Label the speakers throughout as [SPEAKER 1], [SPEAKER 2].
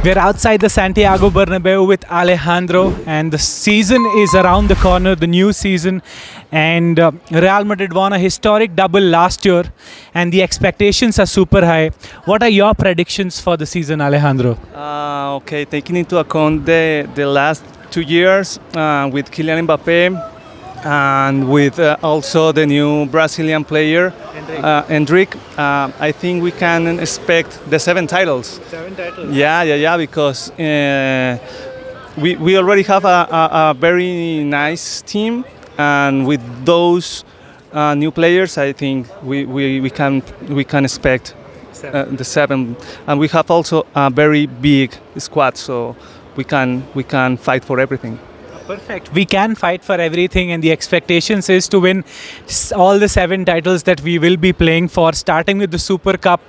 [SPEAKER 1] We're outside the Santiago Bernabeu with Alejandro, and the season is around the corner, the new season. And Real Madrid won a historic double last year, and the expectations are super high. What are your predictions for the season, Alejandro?
[SPEAKER 2] Okay, taking into account the last 2 years with Kylian Mbappe and with also the new Brazilian player, Endrick, I think we can expect the 7 titles.
[SPEAKER 1] 7 titles.
[SPEAKER 2] Yeah, because we already have a very nice team, and with those new players, I think we can expect the 7, and we have also a very big squad, so we can fight for everything.
[SPEAKER 1] Perfect. We can fight for everything, and the expectations is to win all the 7 titles that we will be playing for, starting with the Super Cup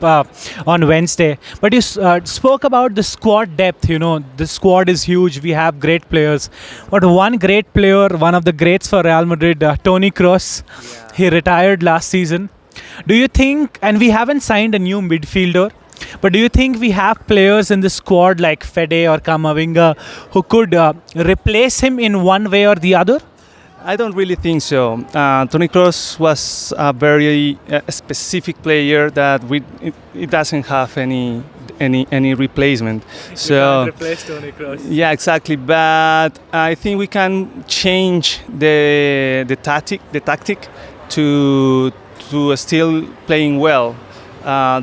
[SPEAKER 1] on Wednesday. But you spoke about the squad depth. You know, the squad is huge. We have great players. But one great player, one of the greats for Real Madrid, Toni Kroos, he retired last season. Do you think, and we haven't signed a new midfielder, but do you think we have players in the squad like Fede or Camavinga who could replace him in one way or the other?
[SPEAKER 2] I don't really think so. Toni Kroos was a very specific player that it doesn't have any replacement.
[SPEAKER 1] So you can't replace Toni Kroos.
[SPEAKER 2] Yeah, exactly. But I think we can change the tactic to still playing well.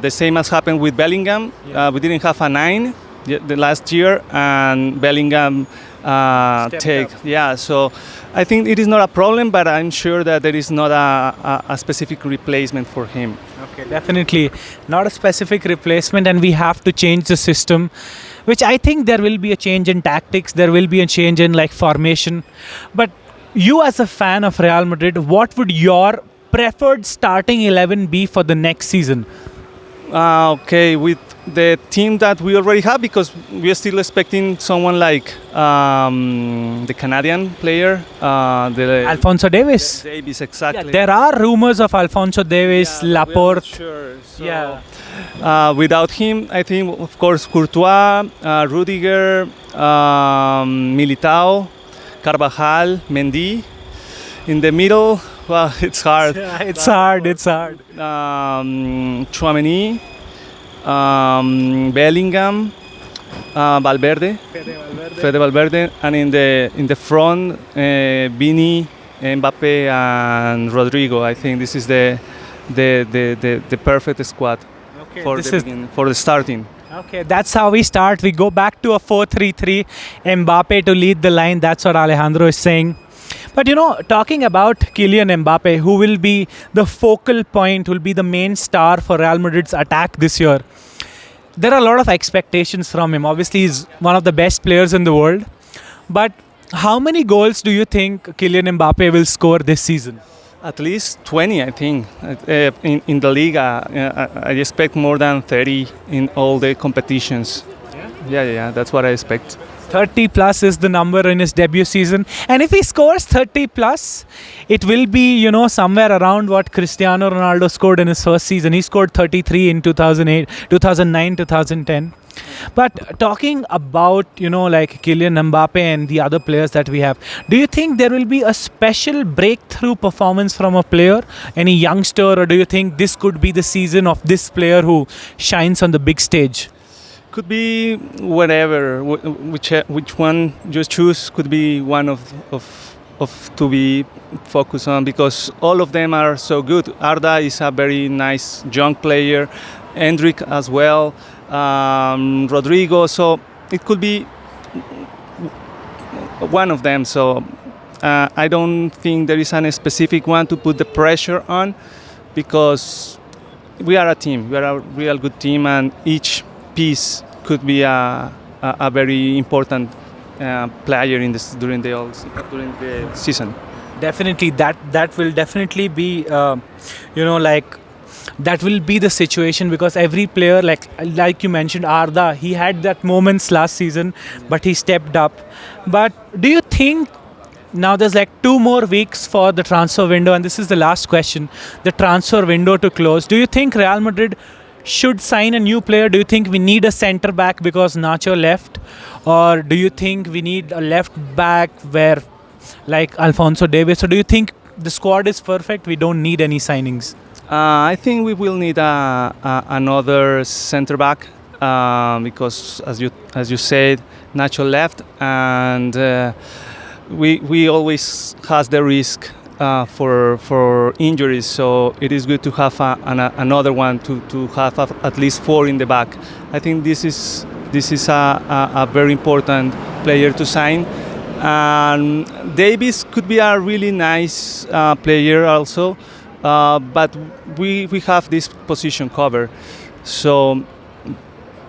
[SPEAKER 2] The same as happened with Bellingham. We didn't have a 9 the last year, and Bellingham
[SPEAKER 1] Stepped up.
[SPEAKER 2] So I think it is not a problem, but I'm sure that there is not a specific replacement for him.
[SPEAKER 1] Okay, definitely not a specific replacement, and we have to change the system, which I think there will be a change in tactics, there will be a change in like formation. But you, as a fan of Real Madrid, what would your preferred starting 11 be for the next season?
[SPEAKER 2] Okay, with the team that we already have, because we are still expecting someone like the Canadian player,
[SPEAKER 1] Alphonso Davies.
[SPEAKER 2] Davies, exactly.
[SPEAKER 1] There are rumors of Alphonso Davies, Laporte.
[SPEAKER 2] Sure. So, without him, I think, of course, Courtois, Rudiger, Militao, Carvajal, Mendy. In the middle, well, it's hard.
[SPEAKER 1] Yeah, it's hard.
[SPEAKER 2] Tchouaméni, Bellingham, Valverde, Fede Valverde, and in the front, Vini, Mbappe, and Rodrigo. I think this is the perfect squad for the starting.
[SPEAKER 1] Okay, that's how we start. We go back to a 4-3-3. Mbappe to lead the line. That's what Alejandro is saying. But you know, talking about Kylian Mbappe, who will be the focal point, will be the main star for Real Madrid's attack this year, there are a lot of expectations from him. Obviously, he's one of the best players in the world. But how many goals do you think Kylian Mbappe will score this season?
[SPEAKER 2] At least 20, I think. In the league, I expect more than 30 in all the competitions. Yeah, that's what I expect.
[SPEAKER 1] 30 plus is the number in his debut season, and if he scores 30 plus, it will be, you know, somewhere around what Cristiano Ronaldo scored in his first season. He scored 33 in 2008, 2009, 2010. But talking about, you know, like Kylian Mbappe and the other players that we have, do you think there will be a special breakthrough performance from a player, any youngster, or do you think this could be the season of this player who shines on the big stage?
[SPEAKER 2] Could be whatever, which one you choose could be one of to be focused on, because all of them are so good. Arda is a very nice young player, Endrick as well, Rodrigo. So it could be one of them. So I don't think there is any specific one to put the pressure on, because we are a team. We are a real good team, and each piece could be a very important player during the season.
[SPEAKER 1] Definitely, that will definitely be, that will be the situation, because every player, like you mentioned, Arda, he had that moments last season, but he stepped up. But do you think now there's 2 more weeks for the transfer window, and this is the last question, the transfer window to close? Do you think Real Madrid should sign a new player? Do you think we need a centre back because Nacho left, or do you think we need a left back where like Alfonso Davies? Or do you think the squad is perfect? We don't need any signings.
[SPEAKER 2] I think we will need another centre back because, as you said, Nacho left, and we always has the risk for injuries. So it is good to have another one to have at least 4 in the back. I think this is a very important player to sign. And Davis could be a really nice player also, but we have this position covered. So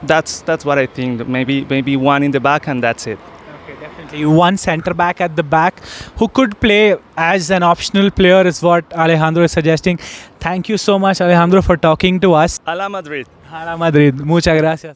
[SPEAKER 2] that's what I think. Maybe one in the back and that's it.
[SPEAKER 1] Okay, definitely. One centre back at the back who could play as an optional player is what Alejandro is suggesting. Thank you so much, Alejandro, for talking to us.
[SPEAKER 2] A la Madrid.
[SPEAKER 1] Hala Madrid. Muchas gracias.